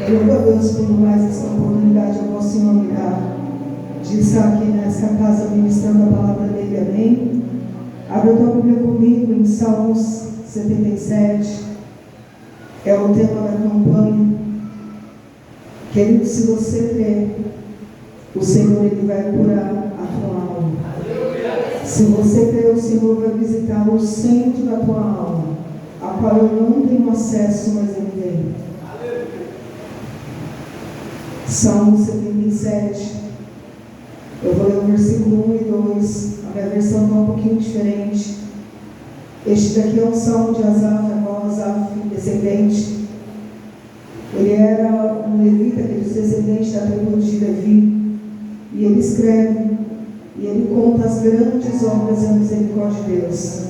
Louvo a Deus por mais essa oportunidade ao Senhor me dar de estar aqui nessa casa ministrando a palavra dele, amém? Abra a tua Bíblia comigo em Salmos 77, é o tema da campanha. Querido, se você crê, o Senhor ele vai curar a tua alma. Se você crê, o Senhor vai visitar o centro da tua alma, a qual eu não tenho acesso, mas ele tem. Salmo 77, eu vou ler o versículo 1 e 2, a minha versão está um pouquinho diferente. Este daqui é um salmo de Asaf, Asaf, descendente. Ele era um levita, aquele descendente da tribo de Levi, e ele escreve, e ele conta as grandes obras e a misericórdia de Deus.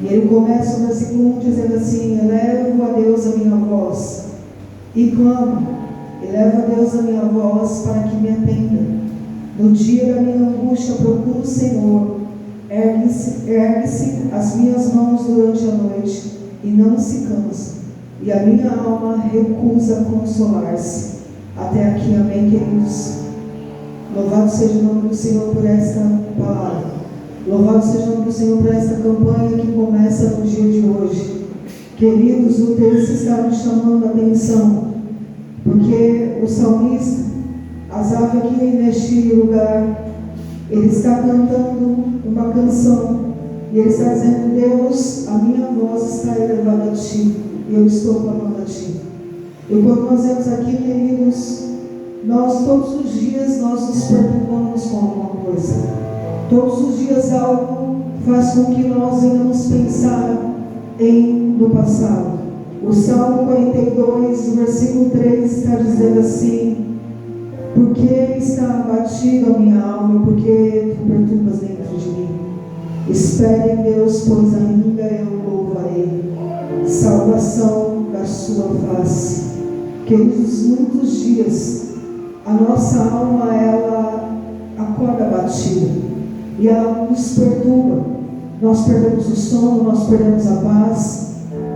E ele começa o versículo 1 dizendo assim: elevo a Deus a minha voz e clamo. Eleva a Deus a minha voz para que me atenda. No dia da minha angústia procuro o Senhor. Ergue-se as minhas mãos durante a noite e não se cansa. E a minha alma recusa consolar-se. Até aqui, amém, queridos? Louvado seja o nome do Senhor por esta palavra. Louvado seja o nome do Senhor por esta campanha que começa no dia de hoje. Queridos, o texto está me chamando a atenção, porque o salmista, Asaf, aqui neste lugar, ele está cantando uma canção, e ele está dizendo: Deus, a minha voz está elevada a Ti, e eu estou clamando a Ti. E quando nós vemos aqui, queridos, nós todos os dias nós nos preocupamos com alguma coisa. Todos os dias algo faz com que nós venhamos pensar no passado. O Salmo 42, versículo 3 está dizendo assim: por que está abatida a minha alma, por que tu perturbas dentro de mim? Espere em Deus, pois ainda eu louvarei, salvação da sua face. Queridos, muitos dias a nossa alma ela acorda abatida e ela nos perturba. Nós perdemos o sono, nós perdemos a paz,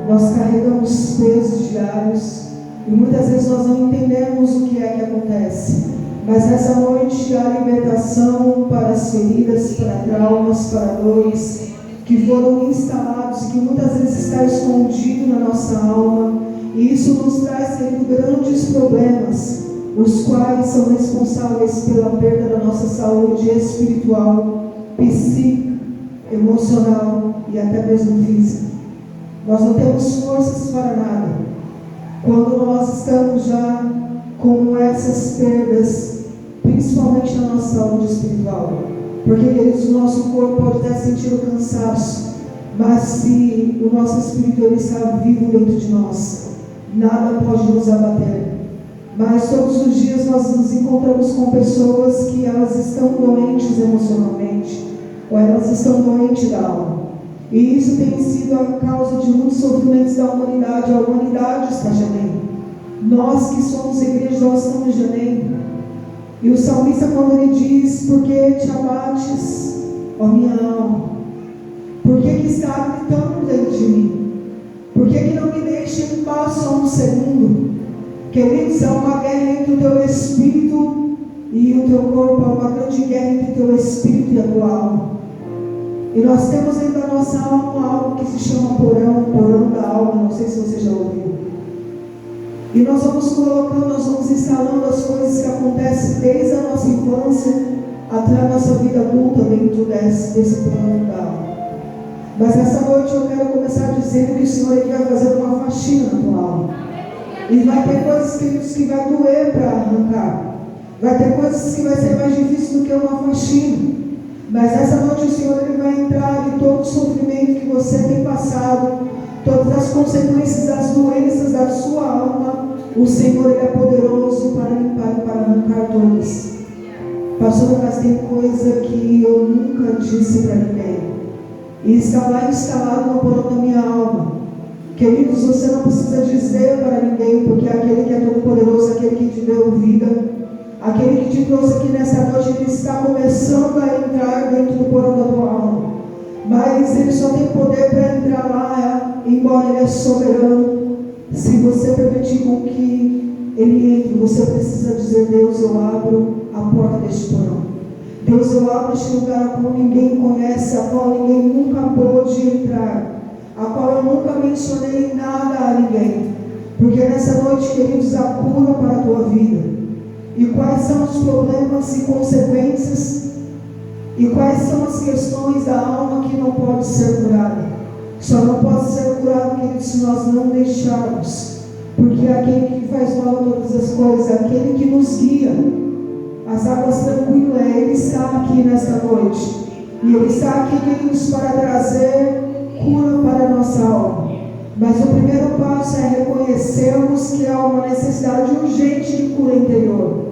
nós carregamos pesos diários e muitas vezes nós não entendemos o que é que acontece. Mas nessa noite há libertação para as feridas, para traumas, para dores que foram instalados e que muitas vezes está escondido na nossa alma, e isso nos traz grandes problemas, os quais são responsáveis pela perda da nossa saúde espiritual, psíquica, emocional e até mesmo física. Nós não temos forças para nada quando nós estamos já com essas perdas, principalmente na nossa saúde espiritual. Porque, queridos, o nosso corpo pode até sentir o cansaço, mas se o nosso espírito ele está vivo dentro de nós, nada pode nos abater. Mas todos os dias nós nos encontramos com pessoas que elas estão doentes emocionalmente, ou elas estão doentes da alma. E isso tem sido a causa de muitos sofrimentos da humanidade. A humanidade está gemendo. Nós que somos igreja, nós estamos gemendo. E o salmista, quando ele diz: por que te abates, ó minha alma? Por que está gritando dentro de mim? Por que não me deixa em paz só um segundo? Queridos, há uma guerra entre o teu espírito e o teu corpo. Há uma grande guerra entre o teu espírito e a tua alma. E nós temos dentro da nossa alma algo que se chama porão da alma. Não sei se você já ouviu. E nós vamos colocando, nós vamos instalando as coisas que acontecem desde a nossa infância até a nossa vida adulta dentro desse porão da alma. Mas essa noite eu quero começar dizendo que o Senhor ele vai fazer uma faxina na tua alma. E vai ter coisas, queridos, que vai doer para arrancar. Vai ter coisas que vai ser mais difícil do que uma faxina. Mas essa noite o Senhor ele vai entrar em todo o sofrimento que você tem passado, todas as consequências das doenças da sua alma. O Senhor ele é poderoso para limpar e para arrancar todas. Pastor, mas tem coisa que eu nunca disse para ninguém, e está lá instalado no porão da minha alma. Queridos, você não precisa dizer para ninguém, porque aquele que é todo poderoso, aquele que te deu vida, aquele que te trouxe aqui nessa noite, ele está começando a entrar dentro do porão da tua alma. Mas ele só tem poder para entrar lá, embora ele é soberano, se você permitir com que ele entre, você precisa dizer: Deus, eu abro a porta deste porão. Deus, eu abro este lugar a qual ninguém conhece, a qual ninguém nunca pôde entrar, a qual eu nunca mencionei nada a ninguém. Porque nessa noite, queridos, a cura para a tua vida. E quais são os problemas e consequências? E quais são as questões da alma que não pode ser curada? Só não pode ser curado, queridos, se nós não deixarmos. Porque é aquele que faz nova todas as coisas, é aquele que nos guia. As águas tranquilas, Ele está aqui nesta noite. E Ele está aqui, queridos, para trazer cura para a nossa alma. Mas o primeiro passo é reconhecermos que há uma necessidade urgente de cura interior.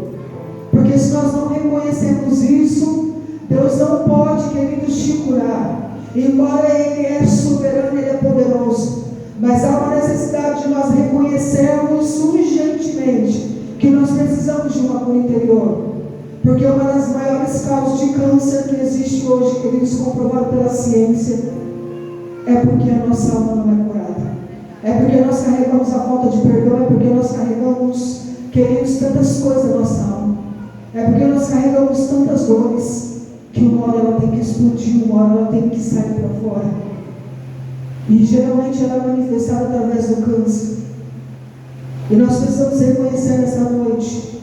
Porque se nós não reconhecemos isso, Deus não pode, queridos, te curar. Embora Ele é soberano, Ele é poderoso. Mas há uma necessidade de nós reconhecermos urgentemente que nós precisamos de uma cura interior. Porque uma das maiores causas de câncer que existe hoje, queridos, comprovado pela ciência, é porque a nossa alma não é curada. É porque nós carregamos a falta de perdão, é porque nós carregamos, queridos, tantas coisas na nossa alma. É porque nós carregamos tantas dores, que uma hora ela tem que explodir, uma hora ela tem que sair para fora. E geralmente ela é manifestada através do câncer. E nós precisamos reconhecer nessa noite.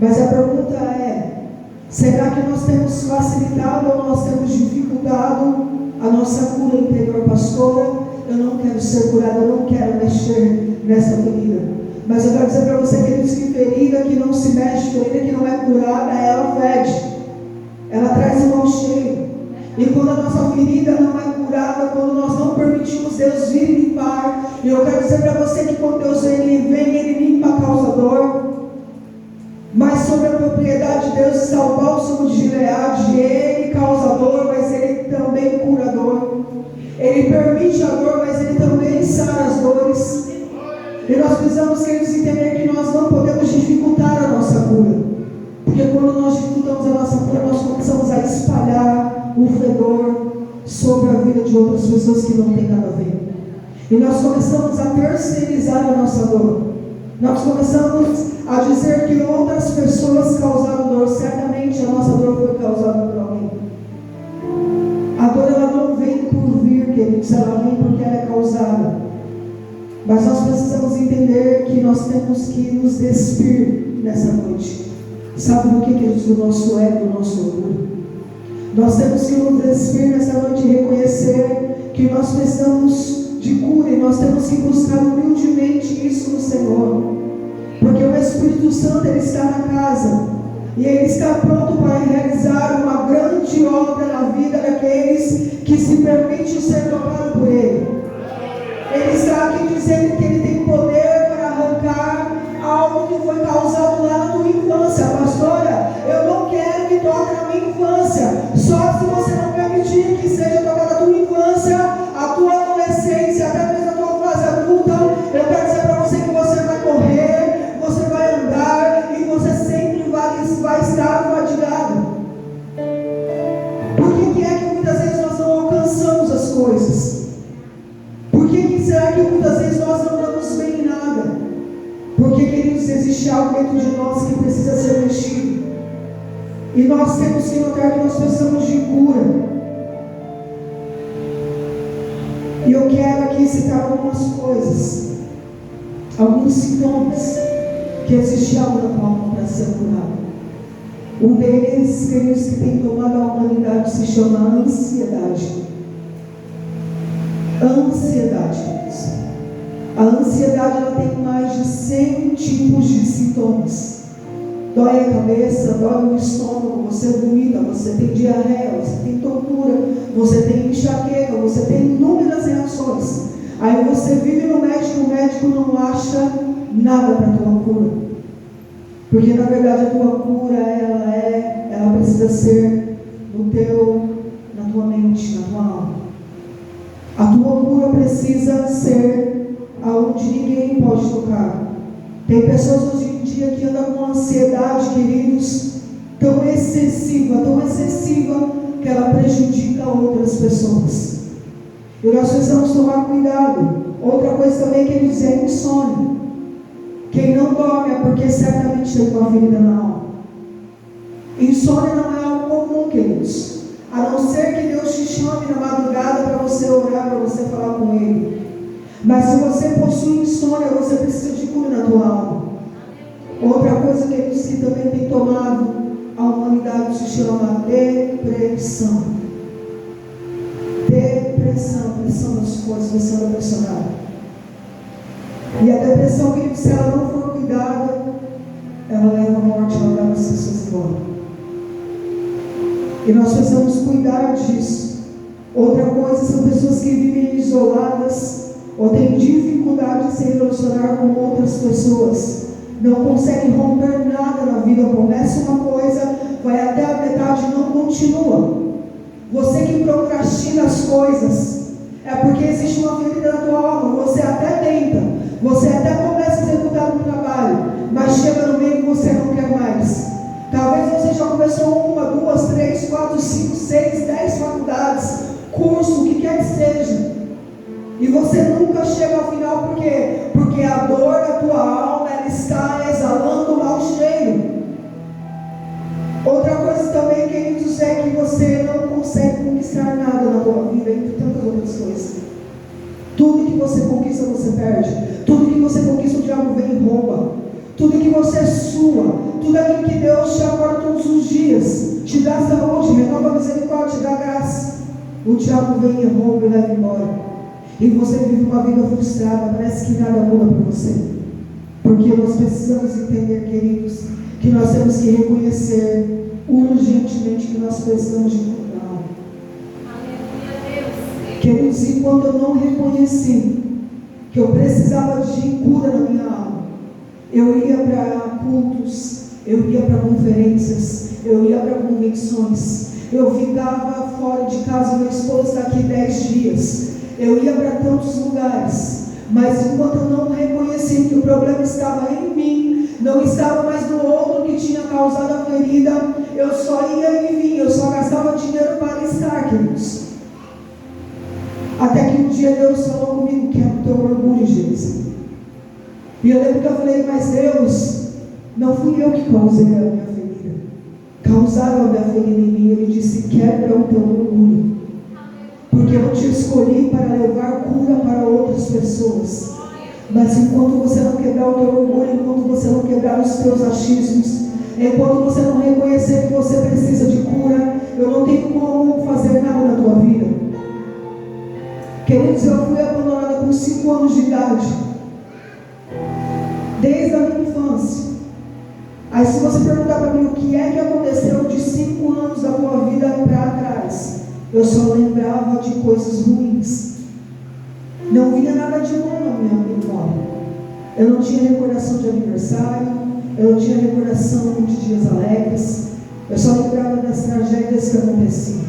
Mas a pergunta é: será que nós temos facilitado ou nós temos dificultado a nossa cura interior? Pastora, eu não quero ser curada, eu não quero mexer nessa ferida. Mas eu quero dizer para você, queridos, que ferida que não se mexe, ferida que não é curada, ela fede. Ela traz um mau cheiro. E quando a nossa ferida não é curada, quando nós não permitimos Deus vir limpar, e eu quero dizer para você que quando Deus vem, Ele limpa a causador. Mas sobre a propriedade de Deus está o bálsamo de Gileade. Ele causador, mas Ele também curador. Ele permite a dor, mas Ele também sara as dores. E nós precisamos, queridos, entender que nós não podemos dificultar a nossa cura. Porque quando nós dificultamos a nossa cura, nós começamos a espalhar o fedor sobre a vida de outras pessoas que não tem nada a ver. E nós começamos a terceirizar a nossa dor. Nós começamos a dizer que outras pessoas causaram dor. Certamente a nossa dor foi causada por alguém. A dor, ela não vem por vir, queridos, ela vem porque ela é causada. Mas nós precisamos entender que nós temos que nos despir nessa noite. Sabe do que, queridos? Do nosso ego, do nosso orgulho. Nós temos que nos despir nessa noite e reconhecer que nós precisamos de cura, e nós temos que buscar humildemente isso no Senhor. Porque o Espírito Santo, Ele está na casa, e Ele está pronto para realizar uma grande obra na vida daqueles que se permitem ser tocados por Ele. Ele está aqui dizendo que Ele tem poder para arrancar algo que foi causado lá na tua infância. Pastora, eu não quero que toque na minha infância. Só se você não permitir que seja tocada a tua infância, a tua adolescência, até mesmo a tua fase adulta, eu quero dizer para você que você vai correr, você vai andar e você sempre vai estar fadigado. Por que é que muitas vezes nós não alcançamos as coisas? Por que será que muitas vezes nós não damos bem em nada? Porque, queridos, existe algo dentro de nós que precisa ser mexido. E nós temos que notar que nós precisamos de cura. E eu quero aqui citar algumas coisas, alguns sintomas que existe algo na tua alma para ser curado. Um deles, queridos, que tem tomado a humanidade, se chama ansiedade. Ansiedade, queridos. A ansiedade, ela tem mais de 100 tipos de sintomas. Dói a cabeça, dói o estômago, você vomita, você tem diarreia, você tem tontura, você tem enxaqueca, você tem inúmeras reações. Aí você vive no médico, o médico não acha nada para a tua cura. Porque na verdade a tua cura, ela precisa ser na tua mente, na tua alma. A tua cura precisa ser aonde ninguém pode tocar. Tem pessoas hoje em dia que andam com ansiedade, queridos, tão excessiva, que ela prejudica outras pessoas. E nós precisamos tomar cuidado. Outra coisa também que ele diz é insônia. Quem não dorme é porque certamente tem uma ferida na alma. Insônia não é algo comum, queridos. A não ser que Deus te chame na madrugada para você orar, para você falar com Ele. Mas se você possui insônia, você precisa de cura na tua alma. Outra coisa, queridos, que também tem tomado a humanidade se chama depressão. Depressão, pressão das coisas, você anda pressionado. E a depressão, queridos, se ela não for cuidada, ela leva à morte, ela leva as pessoas embora. E nós precisamos cuidar disso. Outra coisa são pessoas que vivem isoladas ou têm dificuldade de se relacionar com outras pessoas. Não conseguem romper nada na vida. Começa uma coisa, vai até a metade e não continua. Você que procrastina as coisas, é porque existe uma ferida na tua alma. Você até tenta, você até começa a executar um trabalho, mas chega no meio e você não quer mais. Talvez você já começou 1, 2, 3, 4, 5, 6, 10 faculdades, curso, o que quer que seja, e você nunca chega ao final. Por quê? Porque a dor da tua alma, ela está exalando mau cheiro. Outra coisa também, queridos, é que você não consegue conquistar nada na tua vida, entre tantas outras coisas. Tudo que você conquista, você perde. Tudo que você conquista, o diabo vem e rouba. Tudo que você sua, tudo aquilo que Deus te acorda todos os dias, te dá saúde, renova a misericórdia, te dá graça, o diabo vem e rouba e leva embora. E você vive uma vida frustrada, parece que nada muda para você. Porque nós precisamos entender, queridos, que nós temos que reconhecer urgentemente que nós precisamos de cura. Queridos, enquanto eu não reconheci que eu precisava de cura na minha alma, eu ia para cultos, eu ia para conferências, eu ia para convenções, eu ficava fora de casa, meu esposo está aqui 10 dias, eu ia para tantos lugares, mas enquanto eu não reconheci que o problema estava em mim, não estava mais no outro que tinha causado a ferida, eu só ia e vinha, eu só gastava dinheiro para estar, queridos. Até que um dia Deus falou comigo que é o teu orgulho, Jesus. E eu lembro que eu falei, mas Deus, não fui eu que causei a minha ferida. Causaram a minha ferida em mim. Ele disse, quebra o teu orgulho. Porque eu te escolhi para levar cura para outras pessoas. Mas enquanto você não quebrar o teu orgulho, enquanto você não quebrar os teus achismos, enquanto você não reconhecer que você precisa de cura, eu não tenho como fazer nada na tua vida. Queridos, eu fui abandonada com 5 anos de idade. Desde a minha infância. Aí se você perguntar para mim o que é que aconteceu de 5 anos da tua vida para trás, eu só lembrava de coisas ruins. Não vinha nada de bom na minha memória. Eu não tinha recordação de aniversário, eu não tinha recordação de dias alegres, eu só lembrava das tragédias que aconteciam.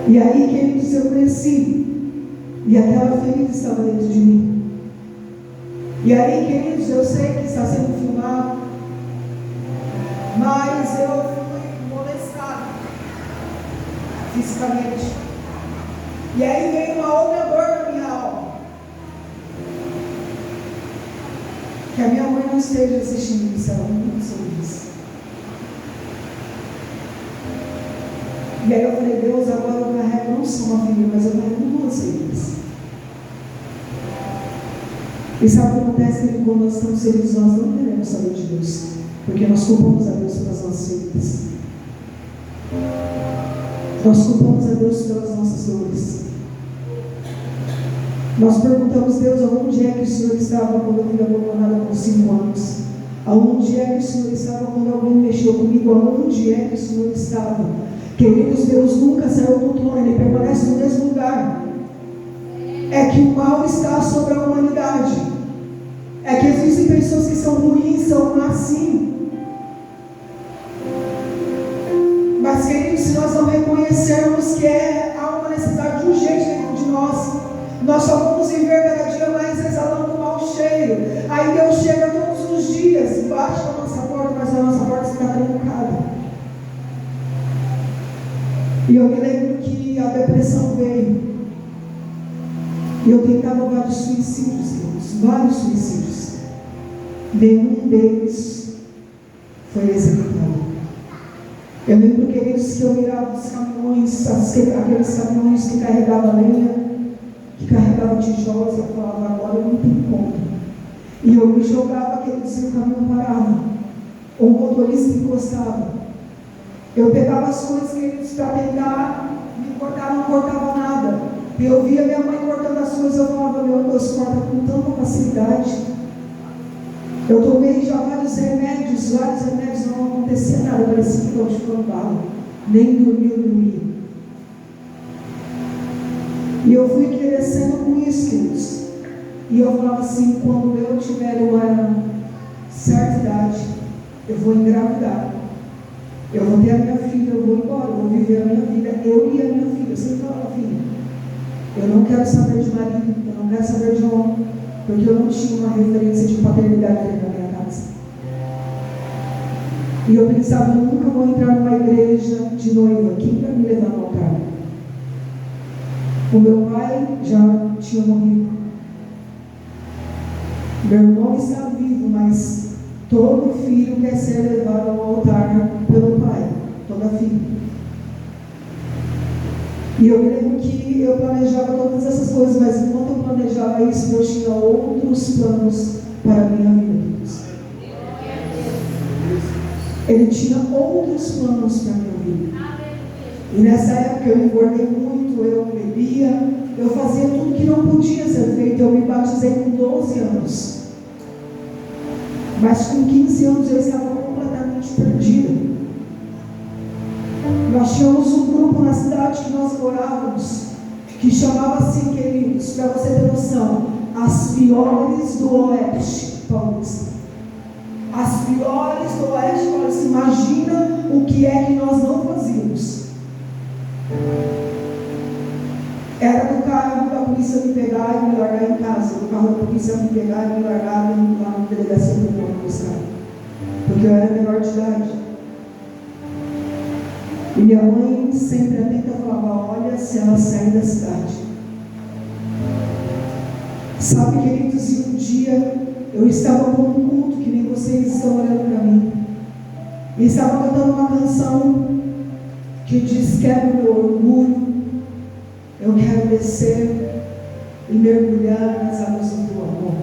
E aí, queridos, eu cresci, e aquela ferida estava dentro de mim. E aí, queridos, eu sei que está sendo filmado, mas eu fui molestado fisicamente. E aí veio uma outra dor na minha alma. Que a minha mãe não esteja assistindo isso, ela não soube disso. E aí eu falei, Deus, agora eu carrego não só uma ferida, mas eu carrego 2 feridas. E sabe o que acontece? Que quando nós estamos feridos, nós não queremos saber de Deus, porque nós culpamos a Deus pelas nossas feridas. Nós culpamos a Deus pelas nossas dores. Nós perguntamos, Deus, aonde é que o Senhor estava quando eu fui abandonada com 5 anos? Aonde é que o Senhor estava quando alguém mexeu comigo? Aonde é que o Senhor estava? Queridos, Deus nunca saiu do trono, Ele permanece no mesmo lugar. É que o mal está sobre a humanidade. É que existem pessoas que são ruins, são más sim. Mas, queridos, se nós não reconhecermos que há uma necessidade urgente dentro de nós só vamos viver cada dia mais exalando o mau cheiro. Aí Deus chega todos os dias, bate na nossa porta, mas a nossa porta está trancada. E eu me lembro que a depressão veio. E eu tentava vários suicídios, vários suicídios. nenhum deles foi executado. Eu lembro, queridos, que eu mirava os caminhões, aqueles caminhões que carregavam lenha, que carregavam tijolos, eu falava, agora eu não tenho como. E eu me jogava, aqueles e o caminhão parava, ou o motorista encostava. Eu pegava as coisas, queridos, para tentar me cortar, não cortava nada. E eu via minha mãe cortando as coisas, eu falava, meu Deus, corta com tanta facilidade. Eu tomei já vários remédios, não acontecia nada, parecia que estava chupando bala, nem dormia, eu dormia. E eu fui crescendo com isso, queridos. E eu falava assim, quando eu tiver uma certa idade, eu vou engravidar, eu vou ter a minha filha, eu vou embora, eu vou viver a minha vida, eu e a minha filha. Eu sempre falava, filha, eu não quero saber de marido, eu não quero saber de homem, porque eu não tinha uma referência de paternidade dentro da minha casa. E eu pensava, eu nunca vou entrar numa igreja de noiva, quem vai me levar no altar? O meu pai já tinha morrido, meu irmão está vivo, mas todo filho quer ser levado ao altar pelo pai, toda filha. E eu me lembro que eu planejava todas essas coisas, mas enquanto eu planejava isso, eu tinha outros planos para a minha vida. Ele tinha outros planos para a minha vida. E nessa época eu engordei muito, eu bebia, eu fazia tudo que não podia ser feito. Eu me batizei com 12 anos. Mas com 15 anos eu estava completamente perdida. Nós tínhamos um grupo na cidade que nós morávamos, que chamava assim, queridos, para você ter noção, as piores do Oeste Paulista. As piores do Oeste Paulista. Imagina o que é que nós não fazíamos. Era do carro da polícia me pegar e me largar em casa, do carro da polícia me pegar e me largar lá na delegacia do povo buscar, porque eu era menor de idade. E minha mãe sempre atenta falava, olha se ela sair da cidade. Sabe, queridos, e um dia eu estava com um culto, que nem vocês estão olhando para mim, e estava cantando uma canção que diz, quebra o meu orgulho, eu quero descer e mergulhar nas águas do teu amor.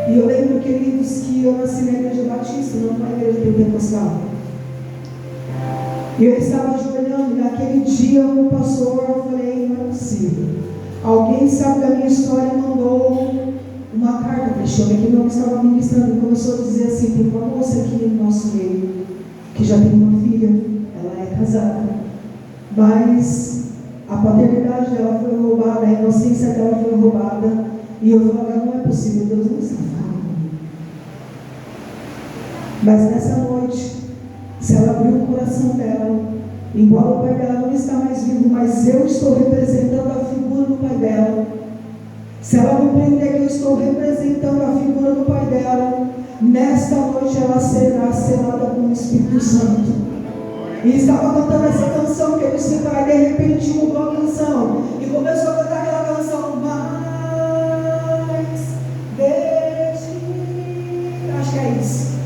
E eu lembro, queridos, que eu nasci na igreja batista, não na igreja pentecostal. E eu estava ajoelhando, e naquele dia o pastor, eu falei, não é possível. Alguém sabe da minha história e mandou uma carta para esse homem que não estava ministrando, e começou a dizer assim, tem uma moça aqui no nosso meio, que já tem uma filha, ela é casada, mas a paternidade dela foi roubada, a inocência dela foi roubada, e eu falava, não é possível, Deus não está falando comigo. Mas nessa noite, se ela abrir o coração dela, igual o pai dela não está mais vivo, mas eu estou representando a figura do pai dela, se ela compreender que eu estou representando a figura do pai dela, nesta noite ela será selada com o Espírito Santo. E estava cantando essa canção que eu disse, pai, de repente mudou a canção e começou a cantar aquela canção, mais de ti, acho que é isso,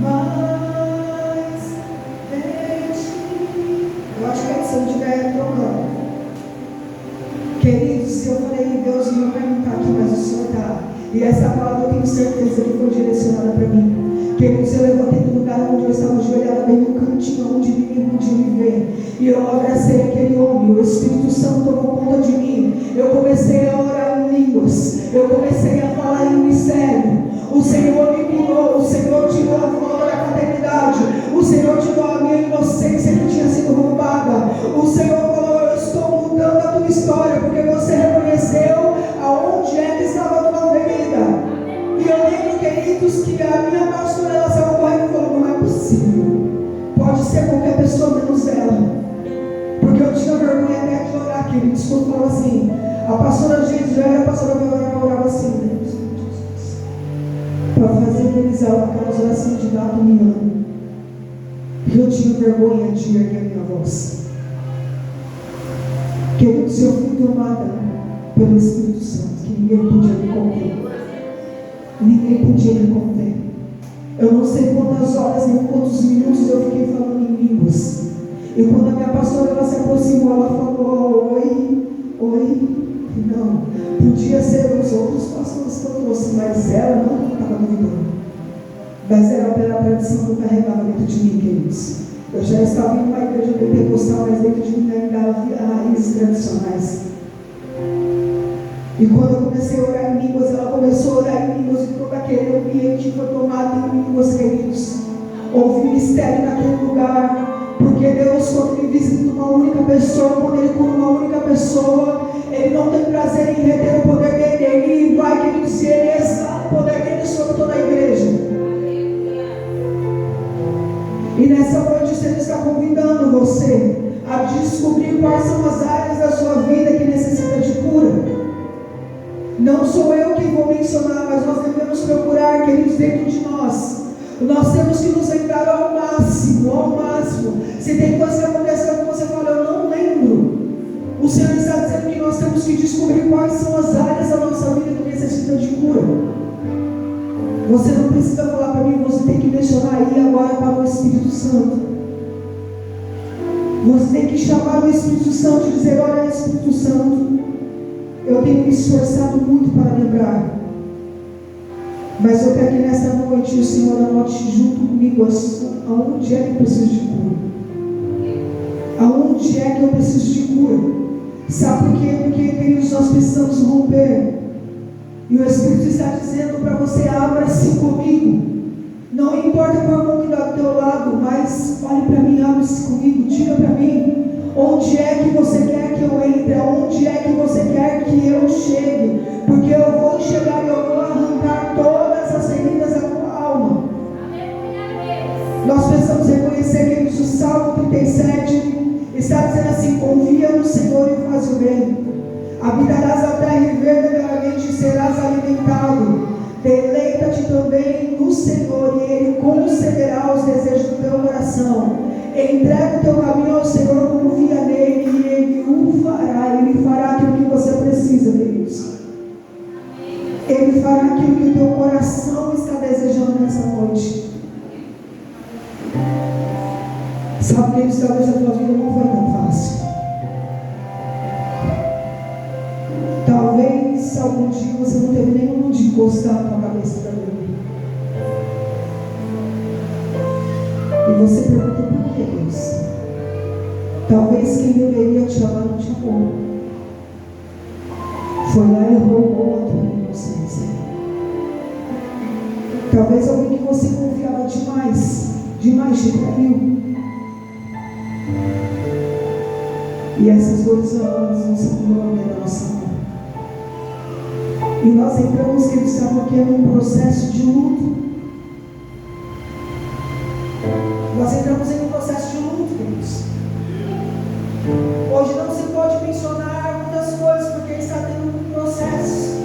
mais de ti, eu acho que é isso, se eu estiver trocando. Queridos, eu falei, Deus, meu pai não está aqui, mas o Senhor está. E essa palavra eu tenho certeza que foi direcionada para mim. Queridos, eu levantei do lugar onde eu estava ajoelhada, bem no cantinho onde ninguém podia me ver. E eu abracei aquele homem, o Espírito Santo tomou conta de mim. Eu comecei a orar em línguas, eu comecei a falar em mistério. O Senhor me curou, o Senhor tirou a flor da paternidade, o Senhor tirou a minha inocência que tinha sido roubada. O Senhor falou, eu estou mudando a tua história, porque você reconheceu aonde é que estava a tua vida. E eu lembro, queridos, que a minha pastora, ela saiu correndo e falou, não é possível, pode ser qualquer pessoa menos ela, porque eu tinha vergonha até de orar, queridos, quando falou assim, a pastora Jesus, já era pastora, eu orava assim, Deus, para fazer realizar aquelas orações de gato miando, porque eu tinha vergonha de erguer a minha voz. Queridos, eu fui tomada pelo Espírito Santo, que ninguém podia me conter. aprendi a me conter. Eu não sei quantas horas nem quantos minutos eu fiquei falando em línguas. E quando a minha pastora ela se aproximou, ela falou: oi, oi. Não, podia ser os outros pastores que eu trouxe, mas ela não estava duvidando. Mas era pela tradição que eu carregava dentro de mim, queridos. Eu já estava em uma igreja pentecostal, mas dentro de mim ainda havia raízes tradicionais. E quando eu comecei a orar em línguas, ela começou a orar em línguas, e todo aquele ambiente foi tomado em línguas, queridos. Houve mistério naquele lugar, porque Deus, quando Ele visita uma única pessoa, quando Ele cura uma única pessoa, Ele não tem prazer em reter o poder dele. Ele vai, queridos, e Ele exala o poder dele sobre toda a igreja. E nessa noite o Senhor está convidando você a descobrir quais são as áreas da sua vida que necessitam de cura. Não sou eu que vou mencionar, mas nós devemos procurar, queridos, dentro de nós. Nós temos que nos lembrar ao máximo, ao máximo. Se tem coisa que acontece com você, fala: eu não lembro. O Senhor está dizendo que nós temos que descobrir quais são as áreas da nossa vida que necessitam de cura. Você não precisa falar para mim, você tem que mencionar aí agora para o Espírito Santo. Você tem que chamar o Espírito Santo e dizer: olha, Espírito Santo, eu tenho me esforçado muito para lembrar, mas eu quero que nessa noite o Senhor anote junto comigo aonde é que eu preciso de cura. Aonde é que eu preciso de cura? Sabe por quê? Porque, queridos, nós precisamos romper. E o Espírito está dizendo para você: abra-se comigo. Não importa qual irmão que está do teu lado, mas olhe para mim, abre-se comigo, diga para mim onde é que você quer que eu entre, aonde é que você quer que eu chegue, porque eu vou chegar e eu vou arrancar todas as feridas da tua alma. Nós precisamos reconhecer, queridos, o Salmo 37 está dizendo assim: confia no Senhor e faz o bem. Habitarás a terra e verdadeiramente serás alimentado. Deleita-te também no Senhor, e Ele concederá os desejos do teu coração. Entrega o teu caminho ao Senhor, confia nele, e Ele o fará. Ele fará aquilo que você precisa, queridos. Ele fará aquilo que o teu coração está desejando nessa noite. Sabe, queridos, talvez a tua vida não foi tão fácil. Talvez algum dia você não teve nenhum de encostar a tua cabeça para dormir. E você pergunta: por que, Deus? Talvez quem deveria te amar não te amou. Foi lá e roubou a tua inocência. Talvez alguém que você confiava demais te traiu. E essas dores elas não são glória da nossa mão. E nós entramos, queridos, sabe o que é? Num processo de luto. Nós entramos em um processo de luto, queridos. Hoje não se pode mencionar muitas coisas, porque está tendo um processo.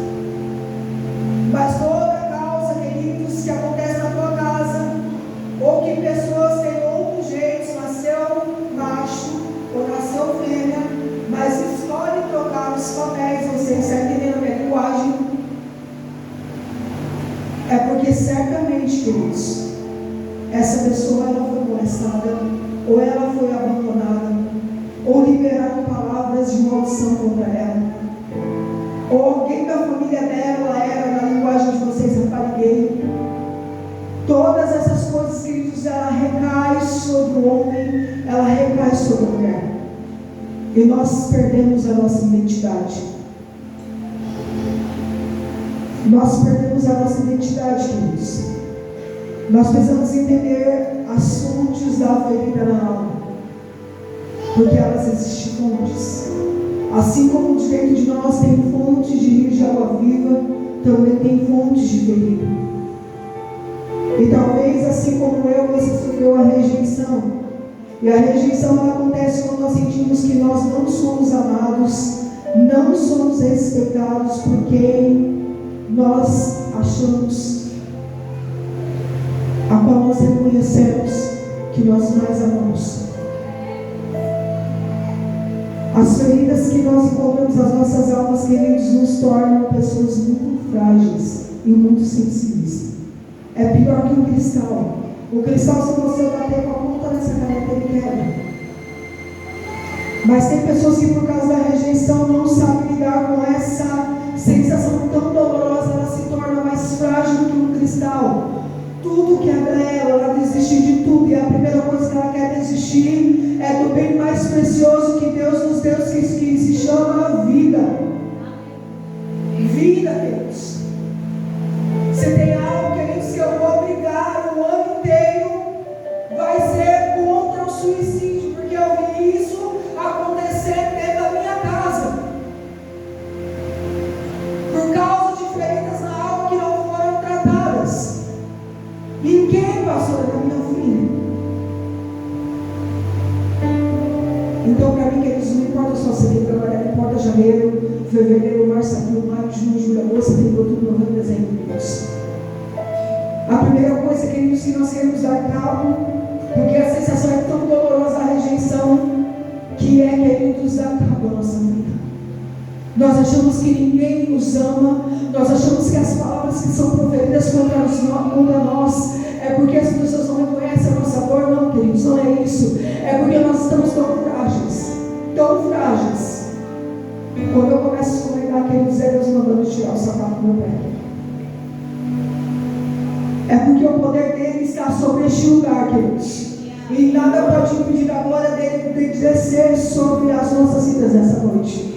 Mas toda causa, queridos, que acontece na tua casa, ou que pessoas têm outros jeitos, nasceu macho ou nasceu fêmea, mas escolhe trocar os papéis, você está entendendo a minha linguagem? É porque certamente, queridos, essa pessoa ela foi molestada, ou ela foi abandonada, ou liberaram palavras de maldição contra ela, ou alguém da família dela era, na linguagem de vocês, raparigueiro. Todas essas coisas, queridos, ela recai sobre o homem, ela recai sobre a mulher. E nós perdemos a nossa identidade. Nós perdemos a nossa identidade, queridos. Nós precisamos entender as fontes da ferida na alma, porque elas existem fontes. Assim como dentro de nós tem fontes de rios de água viva, também tem fontes de ferida. E talvez assim como eu, você sofreu a rejeição. E a rejeição ela acontece quando nós sentimos que nós não somos amados, não somos respeitados por quem nós achamos, a qual nós reconhecemos que nós mais amamos. As feridas que nós encontramos nas nossas almas, queridos, nos tornam pessoas muito frágeis e muito sensíveis. é pior que um cristal. O cristal, se você bater com a ponta nessa caneta, ele quebra. Mas tem pessoas que, por causa da rejeição, não sabem lidar com essa sensação tão dolorosa. Ela se torna mais frágil do que um cristal. Tudo quebra ela desiste de tudo. E a primeira coisa que ela quer desistir é do bem mais precioso que Deus nos deu, que se chama vida. Vida, Deus. Se tem algo, queridos, que eu vou brigar o ano inteiro, vai ser contra o suicídio, porque eu vi isso acontecer dentro da minha casa, por causa de feridas na alma que não foram tratadas. E quem passou da minha filha? Então, para mim, queridos, não importa só você vir trabalhar, não importa janeiro, fevereiro, março, abril, maio, junho, julho, agosto, setembro, outubro, novembro, dezembro, queridos. A primeira coisa, queridos, que nós queremos dar cabo, porque a sensação é tão dolorosa, a rejeição, que é, queridos, dar cabo da nossa vida. Nós achamos que ninguém nos ama, nós achamos que as palavras que são proferidas contra nós é porque as pessoas não reconhecem a nossa dor. Não, queridos, não é isso. É porque nós estamos tão frágeis, tão frágeis. Quando eu começo a escorregar, queridos, é Deus mandando tirar o sapato do meu pé. É porque o poder dele está sobre este lugar, queridos. E nada pode impedir a glória dele de descer sobre as nossas vidas essa noite.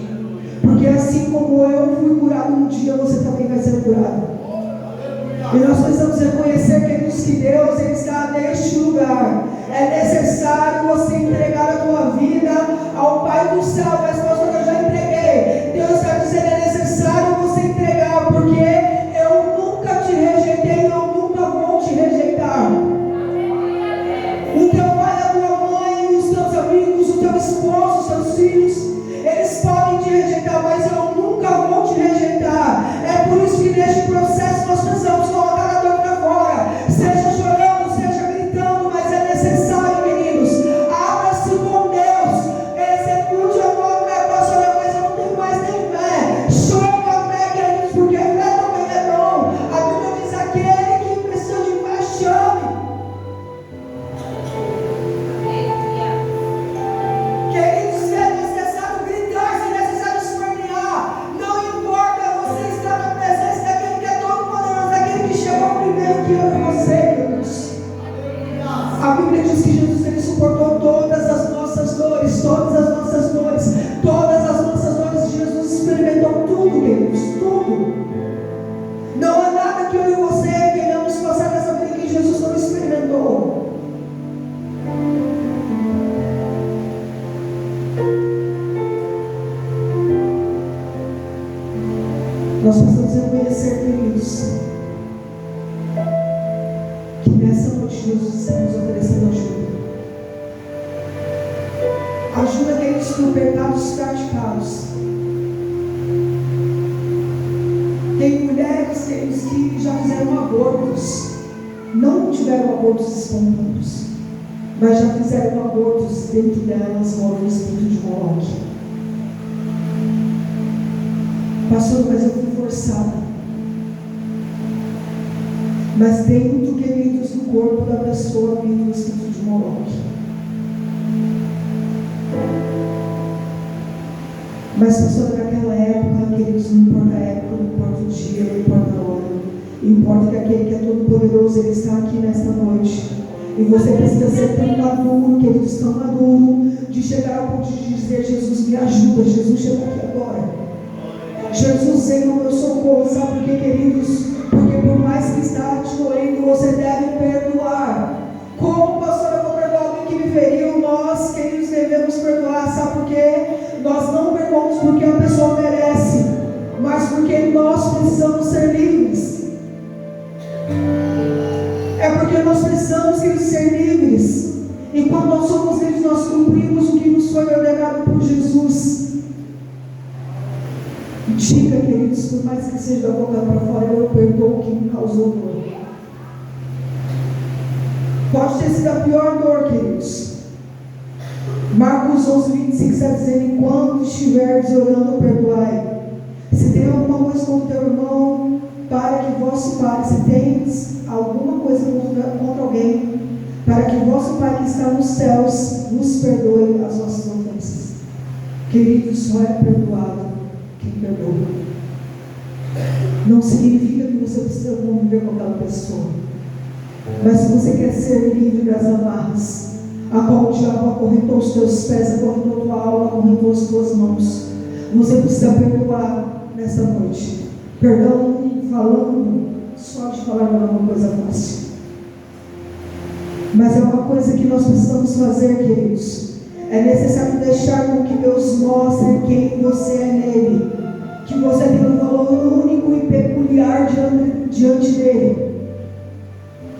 Porque assim como eu fui curado um dia, você também vai ser curado. E nós precisamos reconhecer, queridos, que Deus ele está neste lugar. É necessário você entregar a tua vida ao Pai do céu. Mas pastor, eu já entreguei. Deus está dizendo, é necessário você entregar, porque eu nunca te rejeitei, eu nunca vou te rejeitar. O teu pai, a tua mãe, os teus amigos, o teu esposo, os teus filhos, eles podem te rejeitar, mas eu nunca vou te rejeitar. É por isso que neste processo nós precisamos colocar a dor para fora, seja chorando, seja gritando, mas é necessário, queridos. Abra-se com Deus, execute a tua fé. Pastor, mas eu não tenho mais nem fé. Chame a fé, queridos, porque fé também é bom. A Bíblia diz: aquele que precisa de fé, chame. Queridos, se é necessário gritar, se é necessário espernear, não importa, você está na presença daquele que é todo poderoso, daquele que chegou primeiro que eu e você, queridos. A Bíblia diz que Jesus ele suportou todas as nossas dores, todas as nossas dores, todas as nossas dores. Jesus experimentou tudo, queridos, tudo. Não há nada que eu e você queremos passar nessa vida que Jesus não experimentou. Nós precisamos reconhecer, queridos, que nessa noite Jesus está nos oferecendo ajuda. Ajuda, queridos, por pecados praticados. Tem mulheres, queridos, que já fizeram abortos, não tiveram abortos espontâneos, mas já fizeram abortos, dentro delas mora o espírito de Moloque. Pastor, mas eu fui forçada. Mas dentro, queridos, do corpo da pessoa vive o espírito de Moloque. Mas, pastor, naquela época, queridos, não importa a época, não importa o dia, não importa a hora. Importa que aquele que é todo poderoso, ele está aqui nesta noite. E você precisa ser tão maduro, queridos, tão maduro, de chegar ao ponto de dizer: Jesus, me ajuda, Jesus, chega aqui agora. Jesus, vem no meu socorro. Sabe por quê, queridos? Porque por mais que está te doendo, você deve perdoar. Como, pastor, eu vou perdoar alguém que me feriu? Nós, queridos, devemos perdoar. Sabe por quê? Nós não perdoamos porque a pessoa merece, mas porque nós precisamos ser livres. É porque nós precisamos, queridos, ser livres. E quando nós somos livres, nós cumprimos o que nos foi ordenado por Jesus. Diga, queridos, por mais que seja da boca para fora, eu perdoo o que me causou dor. Pode ter sido a pior dor, queridos. Marcos 11:25 está dizendo: enquanto estiveres orando, perdoai. Se tem alguma coisa com o teu irmão, para que vós vosso Pai, se tens alguma coisa contra alguém, para que o vosso Pai que está nos céus vos perdoe as vossas ofensas. Querido, só é perdoado quem perdoa. Não significa que você precisa conviver com aquela pessoa, mas se você quer ser livre das amarras a qual o diabo acorrentou os teus pés, acorrentou a tua alma, acorrentou as tuas mãos, você precisa perdoar nessa noite. Perdão, falando, só de falar não é uma coisa fácil, mas é uma coisa que nós precisamos fazer, queridos. É necessário deixar com que Deus mostre quem você é nele, que você tem um valor único e peculiar diante dele.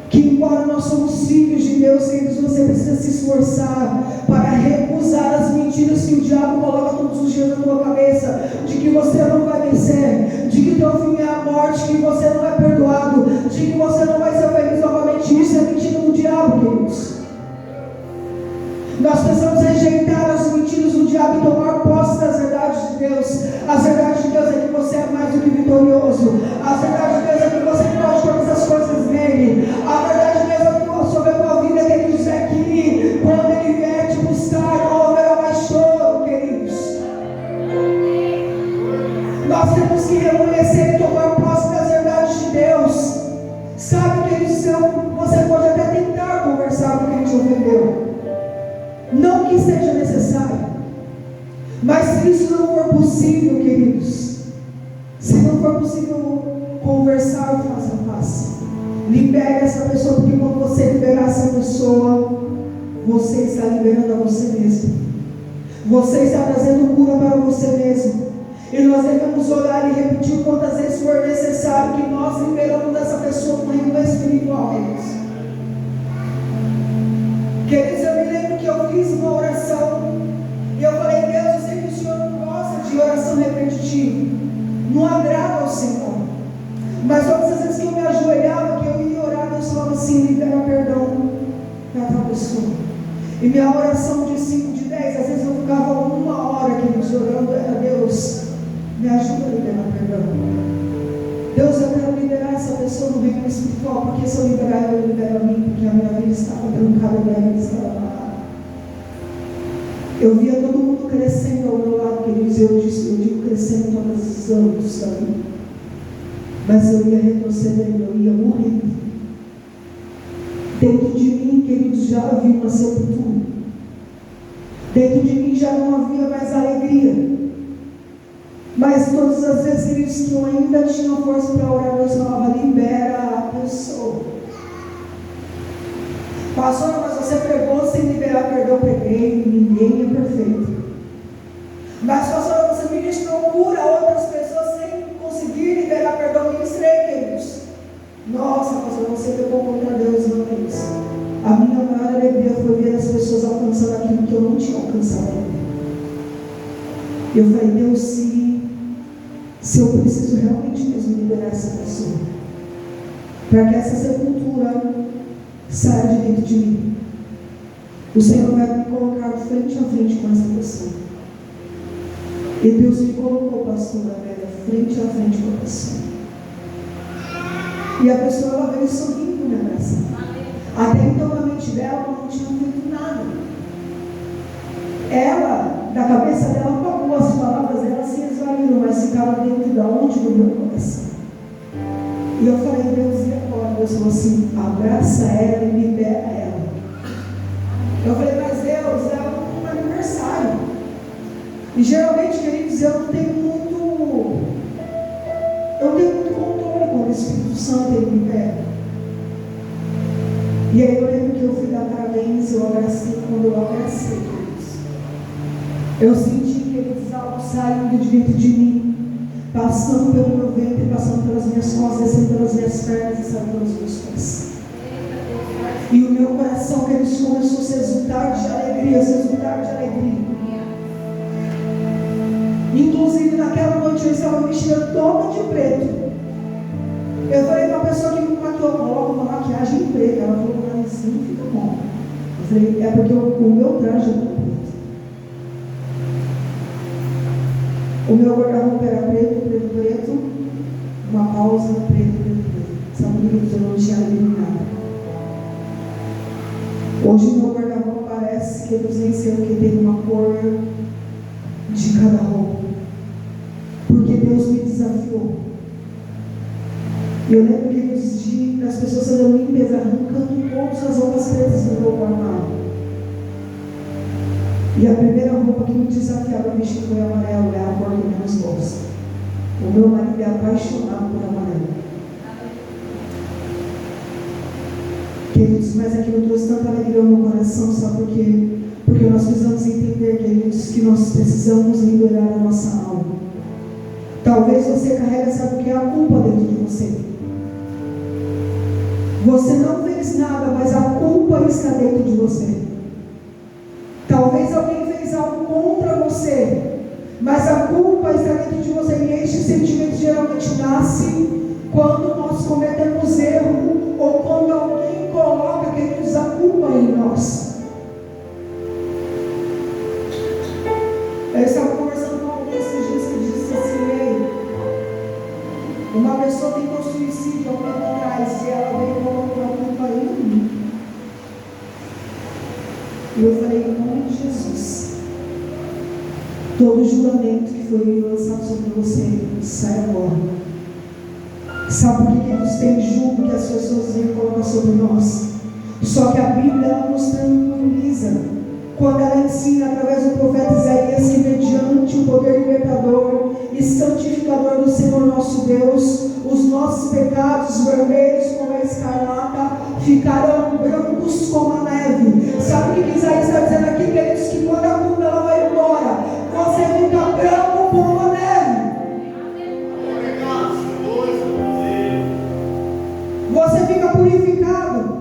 Que embora nós somos filhos de Deus, queridos, você precisa se esforçar para recusar as mentiras que o diabo coloca todos os dias na tua cabeça, de que você não vai vencer, de que teu fim é a morte, que você não é perdoado, de que você não vai ser feliz novamente. Isso é mentira do diabo, queridos. Nós precisamos rejeitar as mentiras do diabo e tomar posse das verdades de Deus. As verdades de Deus é que você é mais do que vitorioso. As verdades de Deus é que você pode todas as coisas nele. A verdade de Deus é que sobre a tua vida, queridos, é que quando ele vier te buscar, não haverá mais choro, queridos. Nós temos que reconhecer e tomar posse das verdades de Deus. Sabe, queridos, você pode até tentar conversar com quem te ofendeu. Não que seja necessário, mas se isso não for possível, queridos, se não for possível conversar face a face, libere essa pessoa, porque quando você liberar essa pessoa, você está liberando a você mesmo, você está trazendo cura para você mesmo, e nós devemos orar e repetir quantas vezes for necessário que nós liberamos essa pessoa com reino espiritual, queridos. Queridos, eu me lembro que eu fiz uma oração e eu falei: Deus, eu sei que o Senhor não gosta de oração repetitiva, não agrada ao Senhor, mas todas as vezes que eu me ajoelhava, que eu ia orar, Deus falava assim: libera perdão para tal pessoa. E minha oração de 5, de 10, às vezes eu ficava 1 hora, queridos, orando, era: Deus, me ajuda a liberar perdão. Deus, eu quero liberar essa pessoa no reino espiritual, porque se eu liberar, eu libero a mim, porque a minha vida está trancada, a minha vida está amarrada. Eu via todo mundo crescendo ao meu lado, queridos, eu digo crescendo em todos os âmbitos da vida, mas eu ia retrocedendo, eu ia morrendo. Dentro de mim, queridos, já havia uma sepultura. Dentro de mim já não havia mais alegria. Mas todas as vezes, queridos, que eu ainda tinha força para orar, Deus falava: libera a pessoa. Pastor, mas você pregou sem liberar perdão? Preguei, ninguém é perfeito. Mas pastor, você ministrou cura a outras pessoas sem conseguir liberar perdão? Ministrei, queridos. Nossa, pastor, você pegou contra Deus, não é isso. A minha maior alegria foi ver as pessoas alcançando aquilo que eu não tinha alcançado ainda. Eu falei: Deus, se eu preciso realmente mesmo liberar essa pessoa, para que essa sepultura saia de dentro de mim, o Senhor vai me colocar frente a frente com essa pessoa. E Deus me colocou, pastora Vera, frente a frente com a pessoa. E a pessoa, ela veio sorrindo, minha graça. Até então, na mente dela, ela não tinha feito nada. Ela, da cabeça dela, pagou as palavras dela, se esvaíram, mas ficaram dentro de onde? Do meu coração. E eu falei: Deus, e agora? Deus falou assim: abraça ela e libera ela. Eu falei: mas Deus, é um aniversário. E geralmente, queridos, eu não tenho muito controle com o Espírito Santo, ele me pega. E aí eu lembro que eu fui dar parabéns, eu abracei. Quando eu abracei, eu senti, queridos, algo saindo de dentro de mim, passando pelo meu ventre, passando pelas minhas costas, descendo pelas minhas pernas e saindo pelos meus pés. E o meu coração, queridos, começou a se exultar de alegria, Inclusive, naquela noite eu estava vestida toda de preto. Eu falei para a pessoa que me maquiou: coloca uma maquiagem preta. Ela falou: mas assim fica bom. Eu falei: é porque o meu traje é preto. O meu guarda-roupa era preto, uma pausa, preto. Hoje meu guarda-roupa parece que eles nem sei o que tem uma cor de cada roupa, porque Deus me desafiou. Eu lembro que eles diziam as pessoas sendo limpas, arrancando todas as roupas pretas do meu armário. E a primeira roupa que me desafiava a vestir foi amarelo, é a cor que eu menos gosto. O meu marido é apaixonado por amarelo. Queridos, mas aquilo trouxe tanta alegria ao meu coração, sabe por quê? Porque nós precisamos entender, queridos, que nós precisamos liberar a nossa alma. Talvez você carregue, sabe o que é a culpa dentro de você. Você não fez nada, mas a culpa está dentro de você. Talvez alguém fez algo contra você, mas a culpa está dentro de você. E este sentimento geralmente nasce quando nós cometemos erro, ou quando alguém coloca, queridos, a culpa em nós. Eu estava conversando com alguém esses dias que disse assim: ei, uma pessoa tentou suicídio há um tempo atrás e ela veio colocando a culpa em mim. E eu falei, em nome de Jesus, todo julgamento que foi lançado sobre você, sai agora. Sabe por que Deus tem julgo que as pessoas vêm colocar sobre nós? Só que a Bíblia ela nos tranquiliza quando ela ensina através do profeta Isaías que mediante o poder libertador e santificador do Senhor nosso Deus, os nossos pecados vermelhos como a escarlata ficarão brancos como a neve. Sabe o que Isaías está dizendo aqui, queridos? Que quando a culpa ela vai embora, você fica branco como a neve. Você fica purificado.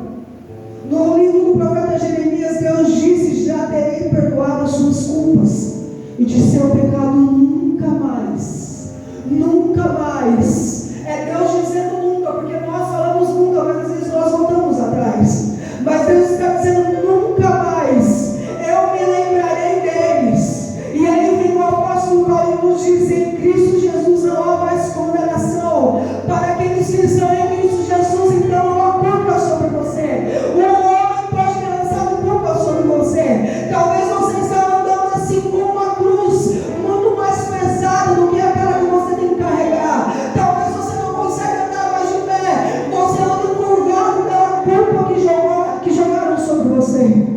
No livro do profeta Jeremias, Deus disse: já terei perdoado as suas culpas, e de seu pecado nunca mais. Nunca mais. É Deus dizendo nunca, porque nós falamos nunca, mas às vezes nós voltamos atrás. Mas Deus está dizendo nunca mais. Eu me lembrarei deles. E aí vem o apóstolo Paulo e nos diz: em Cristo Jesus não há mais condenação para aqueles que estão em Cristo Jesus. Então não há culpa sobre você. O homem pode ter lançado culpa sobre você. Talvez você está andando assim com uma cruz muito mais pesada do que aquela que você tem que carregar. Talvez você não consiga andar mais de pé. Você anda curvado pela culpa que jogaram sobre você.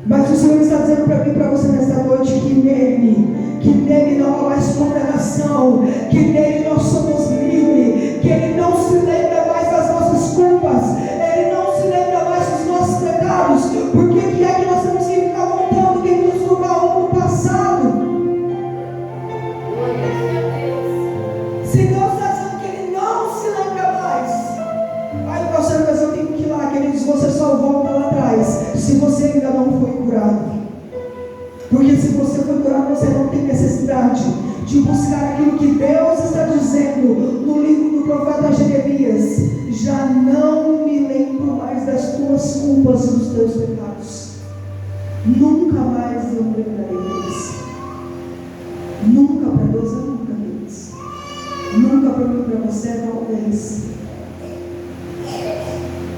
Mas o Senhor está dizendo para mim e para você nesta noite que nele não há mais condenação, que nele nós somos livres, que Ele não se lembra mais das nossas culpas, Ele não se lembra mais dos nossos pecados. Por que é que nós temos que ficar voltando, queridos, no baú do passado? Se Deus está dizendo que Ele não se lembra mais, aí pastor, mas eu tenho que ir lá, queridos, você só volta lá atrás se você ainda não foi curado. Porque se você foi curado, você não tem necessidade de buscar aquilo que Deus está dizendo no livro do profeta Jeremias: já não me lembro mais das tuas culpas e dos teus pecados. Nunca mais eu me lembrarei deles. Nunca, para Deus é nunca deles. Nunca para mim, para você é talvez.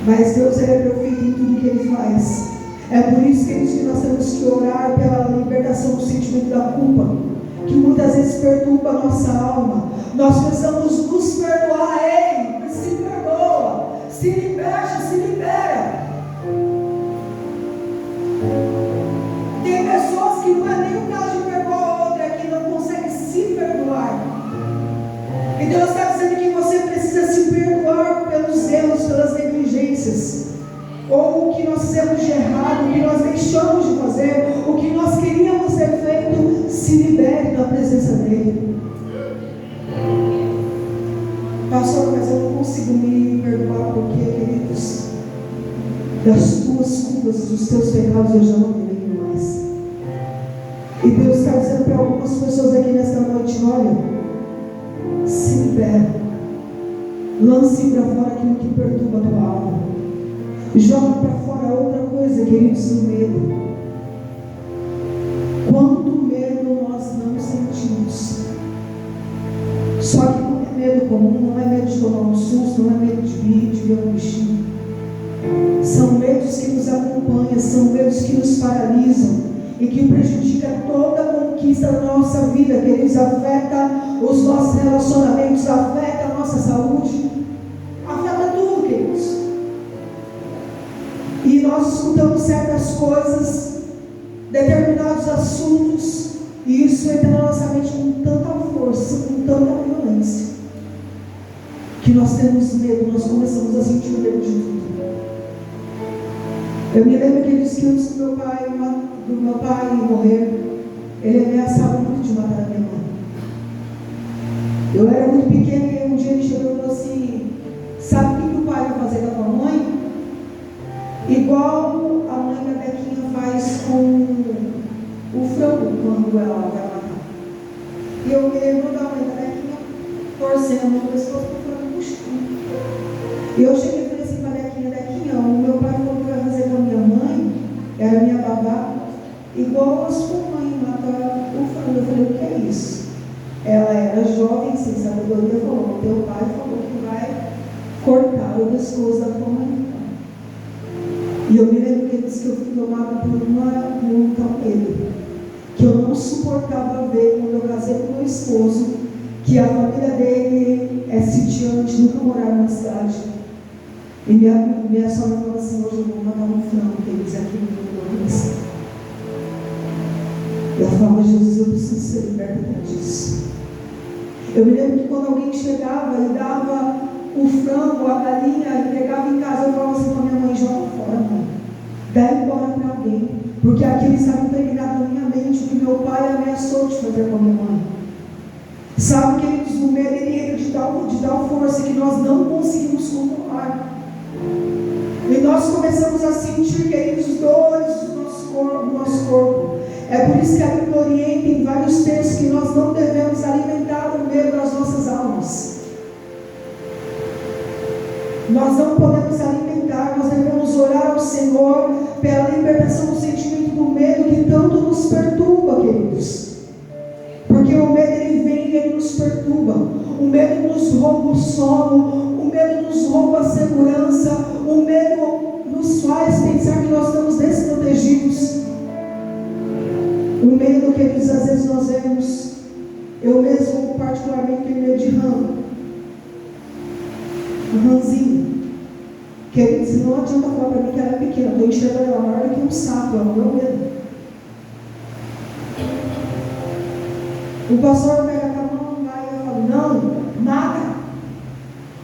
Mas Deus é perfeito em tudo que Ele faz. É por isso, queridos, que nós temos que orar pela libertação do sentimento da culpa, que muitas vezes perturba a nossa alma. Nós precisamos nos perdoar. Ei, se perdoa, se liberta, se libera. Tem pessoas que não é nem o caso de perdoar a outra, que não conseguem se perdoar. E Deus está dizendo que você precisa se perdoar pelos erros, pelas negligências, ou o que nós fizemos de errado, o que nós deixamos de fazer, o que nós queríamos ter feito. Se libere na presença dEle. Pastor, mas eu não consigo me perdoar porque, queridos, das tuas culpas, dos teus pecados eu já não me lembro mais. E Deus está dizendo para algumas pessoas aqui nesta noite: olha, se libera, lance para fora aquilo que perturba a tua alma. Joga para fora outra coisa, queridos, o medo. Quanto medo nós não sentimos. Só que não é medo comum, não é medo de tomar um susto, não é medo de ver um bichinho. São medos que nos nos acompanham, são medos que nos paralisam e que prejudica toda a conquista da nossa vida, queridos. Afeta os nossos relacionamentos, afeta a nossa saúde, afeta tudo, queridos. E nós escutamos certas coisas, determinados assuntos, e isso entra na nossa mente com tanta força, com tanta violência, que nós temos medo, nós começamos a sentir o medo de tudo. Eu me lembro que ele disse que antes do meu pai morrer, ele ameaçava muito de matar a minha mãe. Eu era muito pequena e um dia ele chegou e falou assim: sabe o que o pai vai fazer com a tua mãe? Igual a mãe da Bequinha faz com o frango quando ela vai matar. E eu me lembro da mãe da Bequinha torcendo o pescoço para o frango puxando. E eu cheguei e falei assim para a Bequinha, o meu pai falou que vai fazer com a minha mãe, era minha babá, igual a sua mãe matar o frango. Eu falei: o que é isso? Ela era jovem, sem sabedoria, falou: teu pai falou que vai cortar o pescoço da tua mãe. E eu me lembro que ele disse que eu fui tomada por um tal medo, que eu não suportava ver quando eu casei com meu esposo, que a família dele é sitiante, nunca moraram na cidade. E minha sogra falou assim: hoje eu vou matar um frango, que eles aqui no meu. Eu falava: Jesus, eu preciso ser liberta disso. Eu me lembro que quando alguém chegava e dava o frango, a galinha, e pegava em casa, eu falava assim para minha mãe: joga fora, mãe, dá embora para alguém, porque aquilo estava impregnado na minha mente, o que meu pai ameaçou de fazer com a minha mãe. Sabe, queridos, o medo ele entra de tal força que nós não conseguimos controlar. E nós começamos a sentir, queridos, dores do nosso corpo. É por isso que a Bíblia orienta em vários textos que nós não devemos alimentar o medo das nossas almas. Nós não podemos alimentar, nós devemos orar ao Senhor pela libertação do sentimento do medo que tanto nos perturba, queridos. Porque o medo ele vem e ele nos perturba. O medo nos rouba o sono, o medo nos rouba a segurança, o medo nos faz pensar que nós estamos desprotegidos. O medo, queridos, às vezes nós vemos, eu mesmo particularmente tenho medo de rã. Rãzinho. Queridos, não adianta falar para mim que ela é pequena, eu estou enxergando ela maior do que um sapo, é o meu medo. O pastor pega a mão lá e eu falo: não, nada.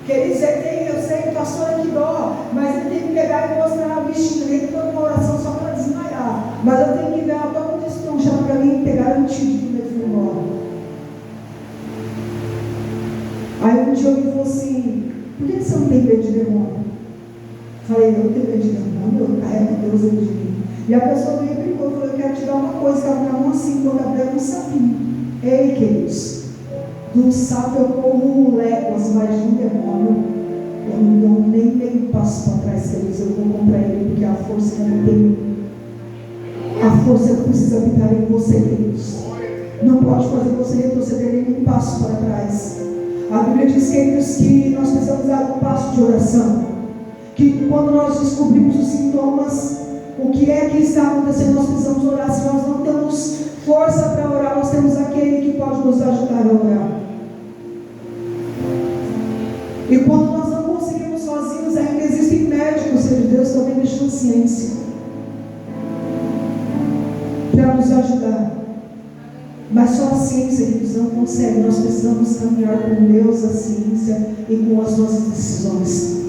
Queridos, eu sei que o pastor é que dó, mas ele tem que pegar e mostrar a bichinha, ele tem uma oração só para desmaiar. Mas eu tenho que ver ela toda destronchada para mim ter garantido que o medo foi embora. Aí um dia alguém falou assim: por que você não tem medo de demônio? Falei: eu não tenho medo de demônio, eu carrego Deus dentro de mim. E a pessoa veio e brincou, falou: eu quero te dar uma coisa, que ela na mão assim, quando abriu um sapinho. Ei, queridos, de um sapo eu corro léguas, mas de um demônio eu não dou nem meio passo para trás, queridos. Eu vou contra ele, porque a força que ele tem, a força que precisa habitar em você, queridos, não pode fazer você retroceder nem um passo para trás. A Bíblia diz, queridos, que nós precisamos dar um passo de oração, que quando nós descobrimos os sintomas, o que é que está acontecendo, nós precisamos orar. Se nós não temos força para orar, nós temos aquele que pode nos ajudar a orar. E quando nós não conseguimos sozinhos, ainda existem médicos, Senhor Deus, também deixou ciência para nos ajudar. Mas só a ciência, queridos, não consegue. Nós precisamos caminhar com Deus, a ciência e com as nossas decisões.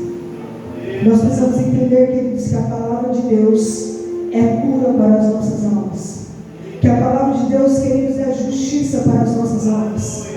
Nós precisamos entender, queridos, que a palavra de Deus é cura para as nossas almas. Que a palavra de Deus, queridos, é justiça para as nossas almas.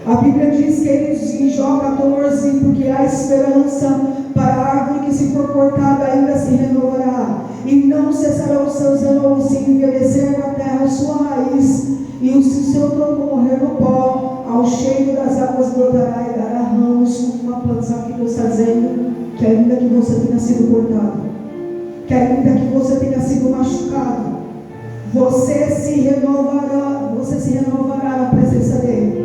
A Bíblia diz, queridos, em Jó 14, porque há esperança para a árvore que se for cortada ainda se renovará, e não cessarão os seus renovos, se envelhecer na terra a sua raiz, e se o seu tronco morrer no pó, ao cheiro das águas brotará e dará ramos como uma planta. Sabe o que Deus está dizendo? Que ainda que você tenha sido cortado, que ainda que você tenha sido machucado, você se renovará na presença dele.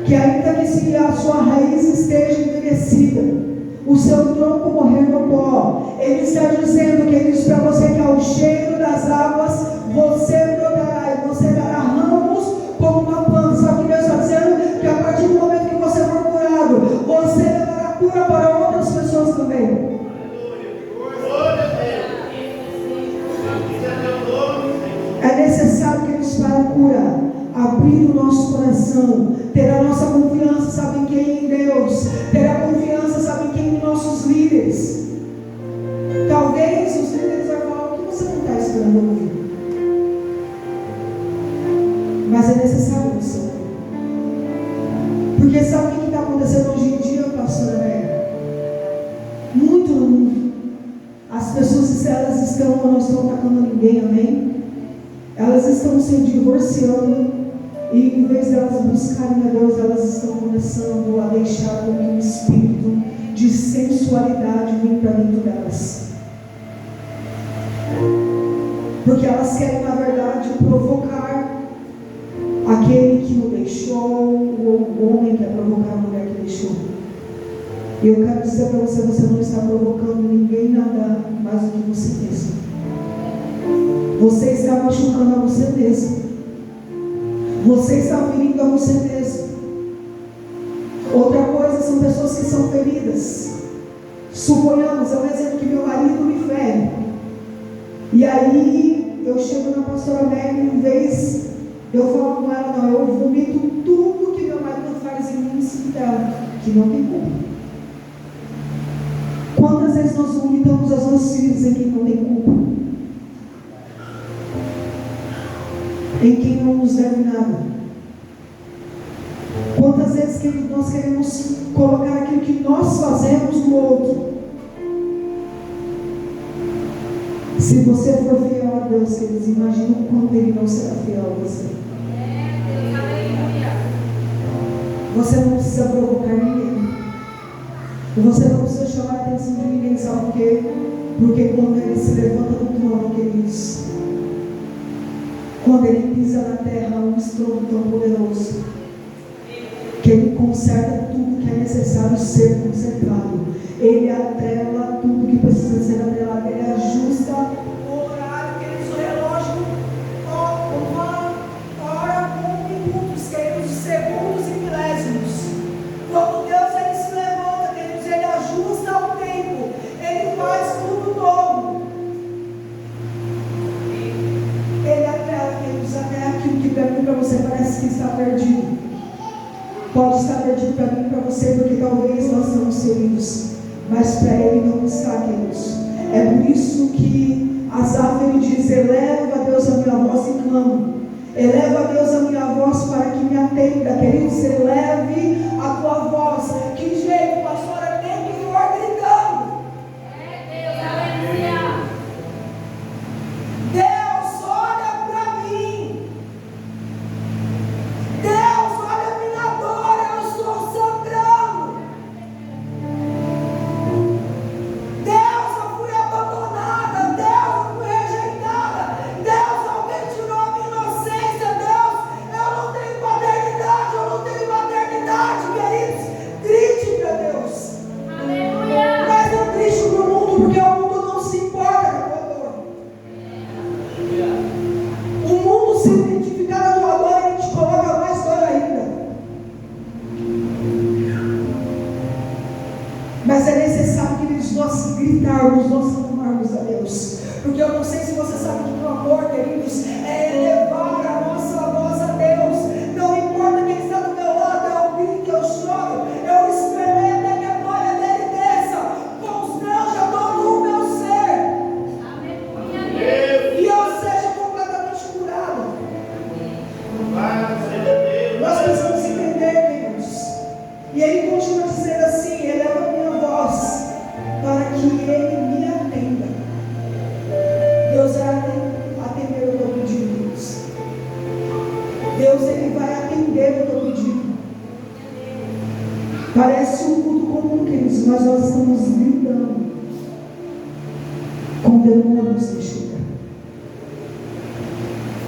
Que ainda que se a sua raiz esteja envelhecida, o seu tronco morrer no pó. Ele está dizendo, queridos, para você que ao cheiro das águas você brotará e você dará ramos como uma planta. Só que Deus está dizendo que a partir do momento que você for curado, você levará cura para outras pessoas também. É necessário que eles para curar, abrir o nosso coração, ter a nossa confiança, sabe em quem? Em Deus. Ter a confiança, sabe em quem? Em nossos líderes. Talvez os líderes vão falar, o que você não está esperando ouvir? Mas é necessário você ouvir. Porque sabe o que está acontecendo hoje em dia, pastora Néia? Muito no mundo. As pessoas, se elas estão ou não estão atacando ninguém, amém? Elas estão se divorciando e em vez de elas buscarem a Deus, elas estão começando a deixar com que um espírito de sensualidade venha para dentro delas. Porque elas querem, na verdade, provocar aquele que o deixou, o homem quer provocar a mulher que deixou. E eu quero dizer para você, você não está provocando ninguém nada mais do que você mesmo. Você está machucando a você mesmo. Você está ferindo a você mesmo. Outra coisa são pessoas que são feridas. Suponhamos, é um exemplo que meu marido me fere. E aí eu chego na pastora Mary, em vez de eu falar com ela, não, eu vomito tudo que meu marido faz em mim, sim, dela, que não tem culpa. Quantas vezes nós vomitamos as nossas filhas em quem não tem culpa? Em quem não nos deve nada? Quantas vezes que nós queremos colocar aquilo que nós fazemos no outro? Se você for fiel a Deus, eles imaginam o quanto Ele não será fiel a você. Você não precisa provocar ninguém. Você não precisa chamar a atenção de ninguém, sabe por quê? Porque quando Ele se levanta do trono, queridos, quando Ele pisa na terra, um estrondo tão poderoso, que Ele conserta tudo que é necessário ser consertado. Ele atrela tudo que precisa ser atrelado. Ele ajusta o horário, queridos, o relógio, uma hora com minutos, queridos, segundos e milésimos. Quando Deus Ele se levanta, queridos, Ele ajusta o tempo. Ele faz tudo novo. Ele atrela, queridos, até aquilo que para mim e para você parece que está perdido. Pode estar perdido para mim e para você, porque talvez nós estamos feridos, mas para Ele não está, queridos. É por isso que Asaf ele diz: eleva a Deus a minha voz e clamo, eleva a Deus a minha voz para que me atenda. Queridos, eleve a tua voz. Que jeito, pastora, tem que for gritando. Deus, olha para mim. Deus, olha a minha dor, eu estou sangrando. Deus, eu fui abandonada. Deus, eu fui rejeitada. Deus, alguém tirou a minha inocência. Deus, eu não tenho paternidade, eu não tenho maternidade, queridos. Grite para Deus. Aleluia. Mas não grite para o mundo, porque o mundo não se importa com a tua dor. O mundo, se identificar a tua dor, ele te coloca mais dor ainda. Mas é necessário que nós gritarmos, nós clamarmos a Deus. Porque eu não sei se você sabe que o amor, queridos, é elevar a nossa voz a Deus. Não importa quem está do meu lado, eu grito, eu choro, eu esperei até que a glória dele desça. Constranja todo o meu ser. E eu seja completamente curado. Nós precisamos entender, queridos. E ele continua dizendo assim: eleva a minha voz para que ele me atenda. Deus vai atender o teu pedido, queridos. Deus, ele vai atender o teu pedido. Parece um culto comum, queridos, mas nós estamos lidando com demônios neste lugar.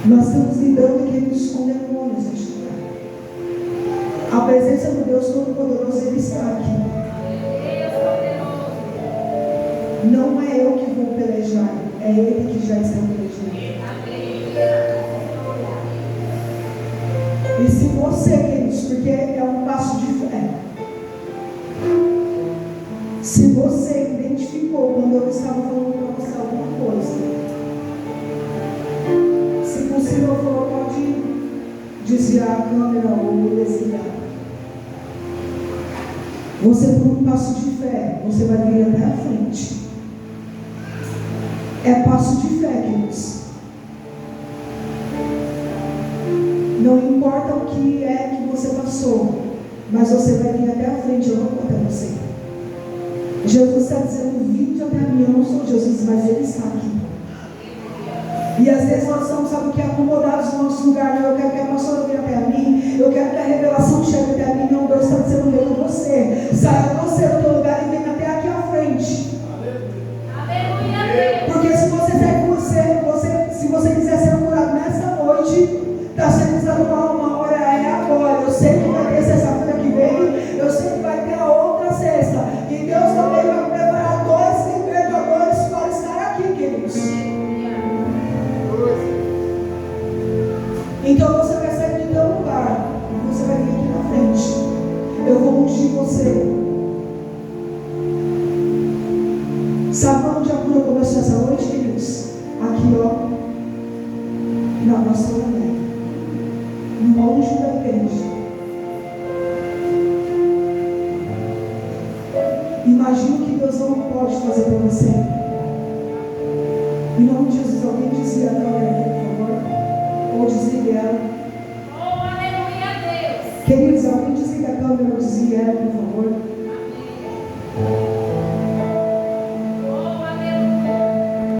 Nós estamos lidando, queridos, com demônios neste lugar. A presença do Deus Todo-Poderoso, Ele está aqui. Não é eu que vou pelejar, é Ele que já está pelejando. E se você, queridos, porque é um passo de fé, se você identificou quando eu estava falando para você alguma coisa, se possível for, pode desviar a câmera ou desligar. Você, por um passo de fé, você vai vir até a frente. É passo de fé, queridos. Não importa o que é que você passou, mas você vai vir até a frente, eu não vou até você. Jesus está dizendo, vinde até mim, eu não sou Jesus, mas Ele está aqui. E às vezes nós estamos, sabe o que, acomodados no nosso lugar. Eu quero que a pastora venha até a mim, eu quero que a revelação chegue até a mim. Não, Deus está dizendo, eu com você. Saia você do teu lugar e venha até aqui à frente. Porque se você se você quiser ser curado nessa noite, está sendo dado uma hora, é agora. Eu sei que vai ter sexta-feira que vem, eu sei que vai ter a outra sexta. E Deus também vai preparar 2 libertadores para estar aqui, queridos. Então você vai sair do teu lugar e você vai vir aqui na frente. Eu vou ungir você. Sabe onde a cura começou essa noite, queridos? Aqui, ó, na nossa mulher, no anjo da igreja. Imagina o que Deus não pode fazer para você. Em nome de Jesus, alguém dizia a câmera aqui, por favor? Ou desligue ela. Oh, aleluia, Deus. Queridos, alguém desliga a câmera ou desligue ela, por favor?